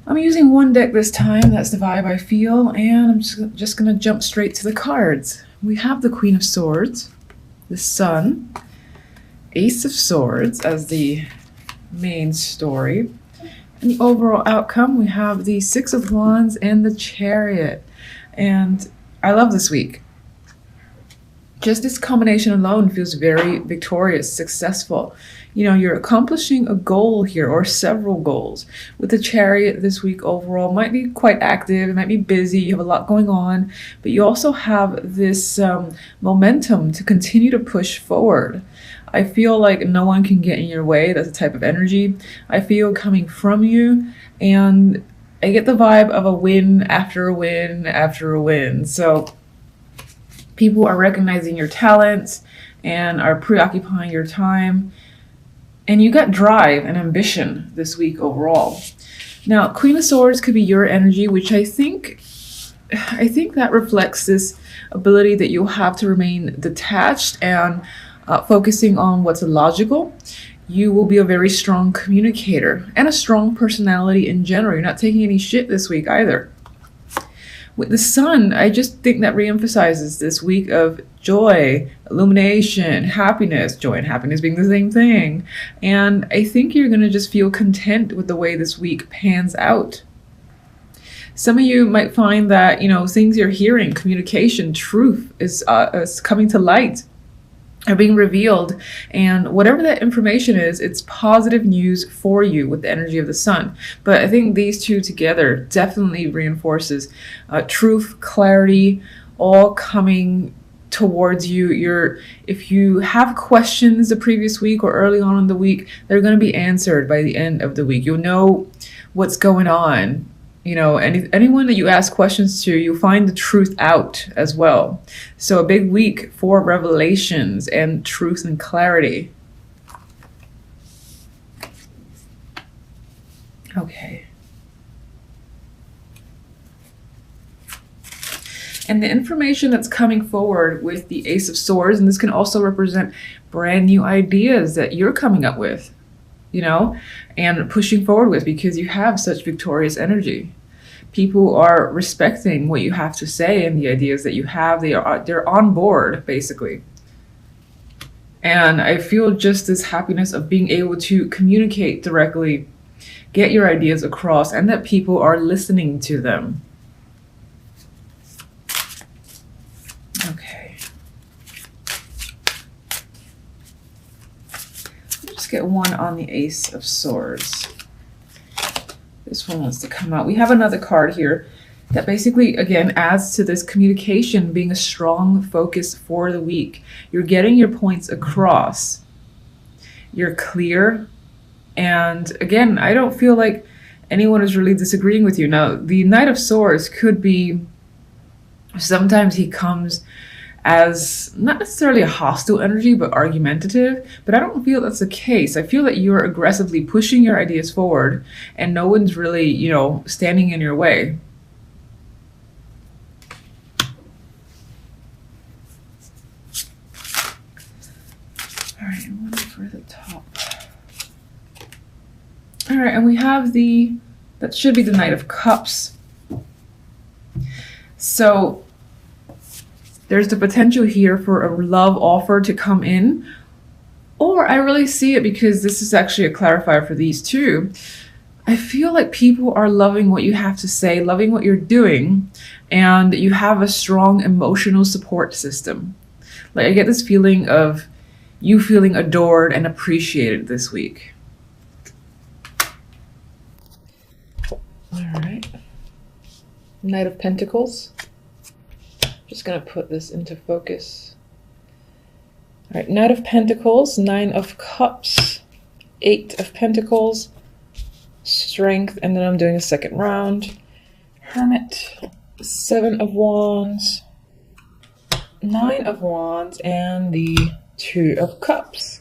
I'm using one deck this time, that's the vibe I feel, and I'm just gonna jump straight to the cards. We have the Queen of Swords, the Sun, Ace of Swords as the main story, and the overall outcome, we have the Six of Wands and the Chariot. And I love this week. Just this combination alone feels very victorious, successful. You know, you're accomplishing a goal here or several goals. With the Chariot this week overall, might be quite active, it might be busy, you have a lot going on, but you also have this momentum to continue to push forward. I feel like no one can get in your way. That's the type of energy I feel coming from you. And I get the vibe of a win after a win after a win. So people are recognizing your talents and are preoccupying your time. And you got drive and ambition this week overall. Now, Queen of Swords could be your energy, which I think that reflects this ability that you'll have to remain detached and focusing on what's logical. You will be a very strong communicator and a strong personality in general. You're not taking any shit this week either. With the Sun, I just think that reemphasizes this week of joy, illumination, happiness, joy and happiness being the same thing. And I think you're going to just feel content with the way this week pans out. Some of you might find that, you know, things you're hearing, communication, truth is coming to light, are being revealed, and whatever that information is, it's positive news for you with the energy of the Sun. But I think these two together definitely reinforces truth, clarity, all coming towards you. If you have questions the previous week or early on in the week, they're going to be answered by the end of the week. You'll know what's going on. You know, anyone that you ask questions to, you find the truth out as well. So a big week for revelations and truth and clarity. Okay. And the information that's coming forward with the Ace of Swords, and this can also represent brand new ideas that you're coming up with, you know, and pushing forward with, because you have such victorious energy. People are respecting what you have to say and the ideas that you have. They're on board, basically. And I feel just this happiness of being able to communicate directly, get your ideas across, and that people are listening to them. Okay. Let's get one on the Ace of Swords. This one wants to come out. We have another card here that basically, again, adds to this communication being a strong focus for the week. You're getting your points across. You're clear. And again, I don't feel like anyone is really disagreeing with you. Now, the Knight of Swords could be, sometimes he comes as not necessarily a hostile energy, but argumentative. But I don't feel that's the case. I feel that you're aggressively pushing your ideas forward and no one's really, you know, standing in your way. All right, one for the top. All right, and we have that should be the Knight of Cups. So there's the potential here for a love offer to come in, or I really see it because this is actually a clarifier for these two. I feel like people are loving what you have to say, loving what you're doing, and you have a strong emotional support system. Like, I get this feeling of you feeling adored and appreciated this week. All right. Knight of Pentacles. Just going to put this into focus. All right, Knight of Pentacles, Nine of Cups, Eight of Pentacles, Strength, and then I'm doing a second round. Hermit, Seven of Wands, Nine of Wands, and the Two of Cups.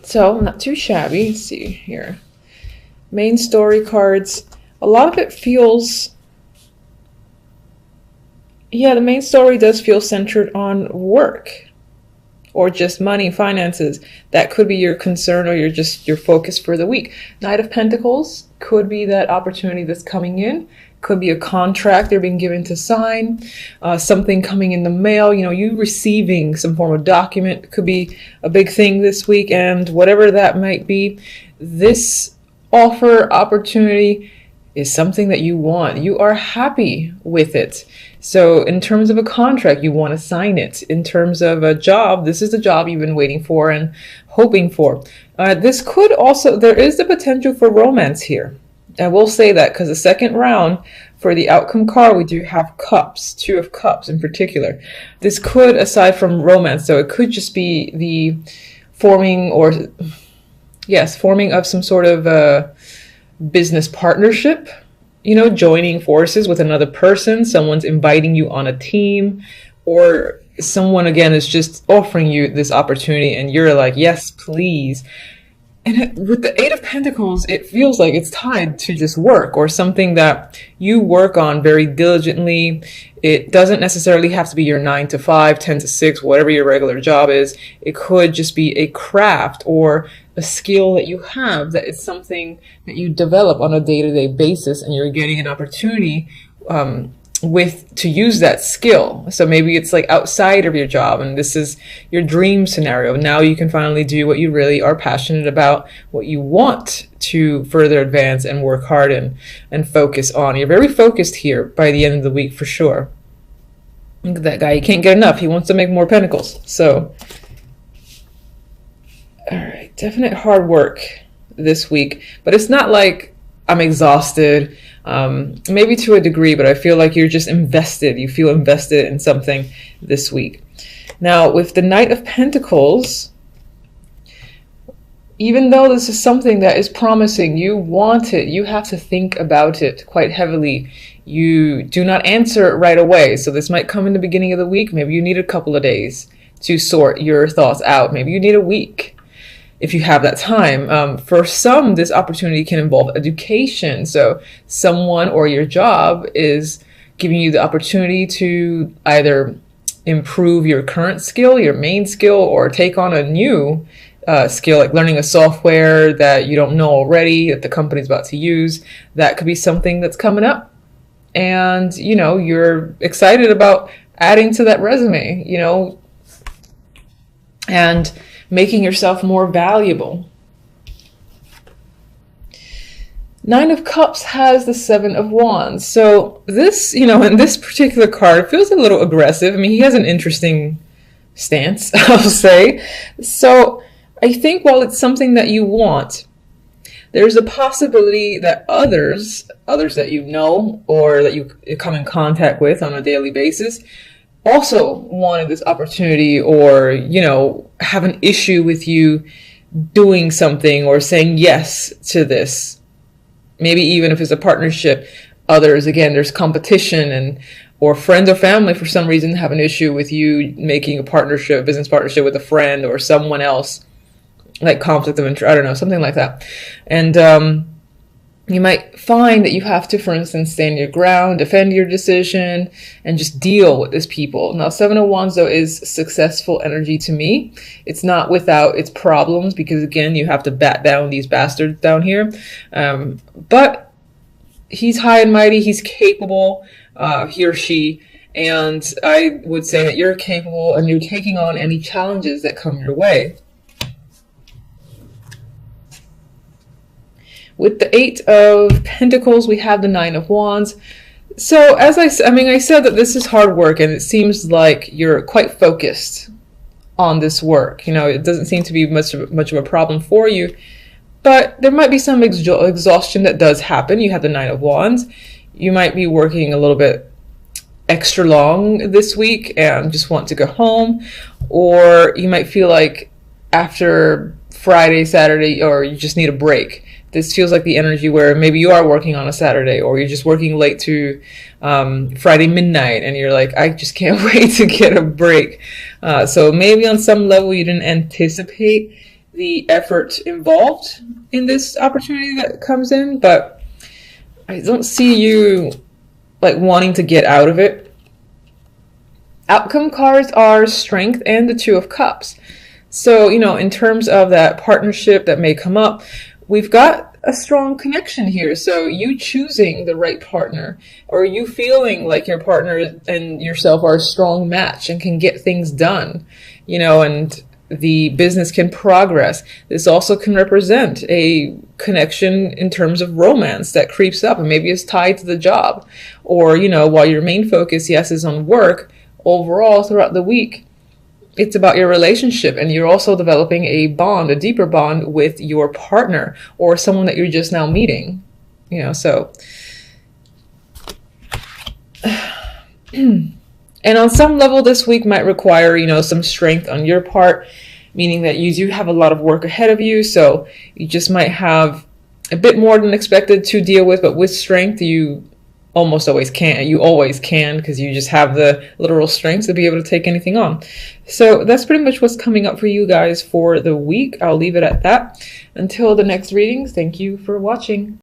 So, not too shabby. Let's see here. Main story cards. A lot of it feels... yeah, the main story does feel centered on work or just money, finances. That could be your concern or your focus for the week. Knight of Pentacles could be that opportunity that's coming in. Could be a contract they're being given to sign, something coming in the mail, you receiving some form of document could be a big thing this week. And whatever that might be, this offer, opportunity is something that you want. You are happy with it. So in terms of a contract, you want to sign it. In terms of a job, this is the job you've been waiting for and hoping for. This could also, there is the potential for romance here. I will say that because the second round for the outcome card, we do have cups, 2 of cups in particular. This could, aside from romance, so it could just be the forming of some sort of business partnership, joining forces with another person. Someone's inviting you on a team, or someone, again, is just offering you this opportunity and you're like, yes, please. And with the 8 of Pentacles, it feels like it's tied to just work or something that you work on very diligently. It doesn't necessarily have to be your 9 to 5, 10 to 6, whatever your regular job is. It could just be a craft or a skill that you have, that is something that you develop on a day-to-day basis, and you're getting an opportunity to use that skill. So maybe it's like outside of your job and this is your dream scenario. Now you can finally do what you really are passionate about, what you want to further advance and work hard and focus on. You're very focused here by the end of the week for sure. Look at that guy. He can't get enough. He wants to make more pentacles. So, all right, definite hard work this week, but it's not like I'm exhausted. Maybe to a degree, but I feel like you're just invested. You feel invested in something this week. Now, with the Knight of Pentacles, even though this is something that is promising, you want it, you have to think about it quite heavily. You do not answer it right away. So this might come in the beginning of the week. Maybe you need a couple of days to sort your thoughts out. Maybe you need a week if you have that time. For some, this opportunity can involve education. So someone or your job is giving you the opportunity to either improve your current skill, your main skill, or take on a new skill, like learning a software that you don't know already that the company's about to use. That could be something that's coming up. And, you're excited about adding to that resume, and making yourself more valuable. 9 of Cups has the 7 of Wands. So this, in this particular card, feels a little aggressive. I mean, he has an interesting stance, I'll say. So I think while it's something that you want, there's a possibility that others that you know or that you come in contact with on a daily basis also wanted this opportunity, or, have an issue with you doing something or saying yes to this. Maybe even if it's a partnership, others, again, there's competition, or friends or family for some reason have an issue with you making a partnership, business partnership with a friend or someone else, like conflict of interest, I don't know, something like that. And you might find that you have to, for instance, stand your ground, defend your decision, and just deal with these people. Now, 7 of Wands, though, is successful energy to me. It's not without its problems, because, again, you have to bat down these bastards down here. But he's high and mighty. He's capable, he or she. And I would say that you're capable and you're taking on any challenges that come your way. With the 8 of Pentacles, we have the 9 of Wands. So as I said that this is hard work, and it seems like you're quite focused on this work. It doesn't seem to be much of a problem for you, but there might be some exhaustion that does happen. You have the 9 of Wands. You might be working a little bit extra long this week and just want to go home, or you might feel like after Friday, Saturday, or you just need a break. This feels like the energy where maybe you are working on a Saturday, or you're just working late to Friday midnight, and you're like, I just can't wait to get a break. So maybe on some level you didn't anticipate the effort involved in this opportunity that comes in, but I don't see you like wanting to get out of it. Outcome cards are Strength and the Two of Cups. So, in terms of that partnership that may come up, we've got a strong connection here. So you choosing the right partner, or you feeling like your partner and yourself are a strong match and can get things done, and the business can progress. This also can represent a connection in terms of romance that creeps up and maybe is tied to the job. Or, while your main focus, yes, is on work, overall throughout the week, it's about your relationship, and you're also developing a bond, a deeper bond with your partner or someone that you're just now meeting, so. And on some level, this week might require, some strength on your part, meaning that you do have a lot of work ahead of you. So you just might have a bit more than expected to deal with, but with strength, you almost always can. You always can, because you just have the literal strength to be able to take anything on. So that's pretty much what's coming up for you guys for the week. I'll leave it at that. Until the next readings, thank you for watching.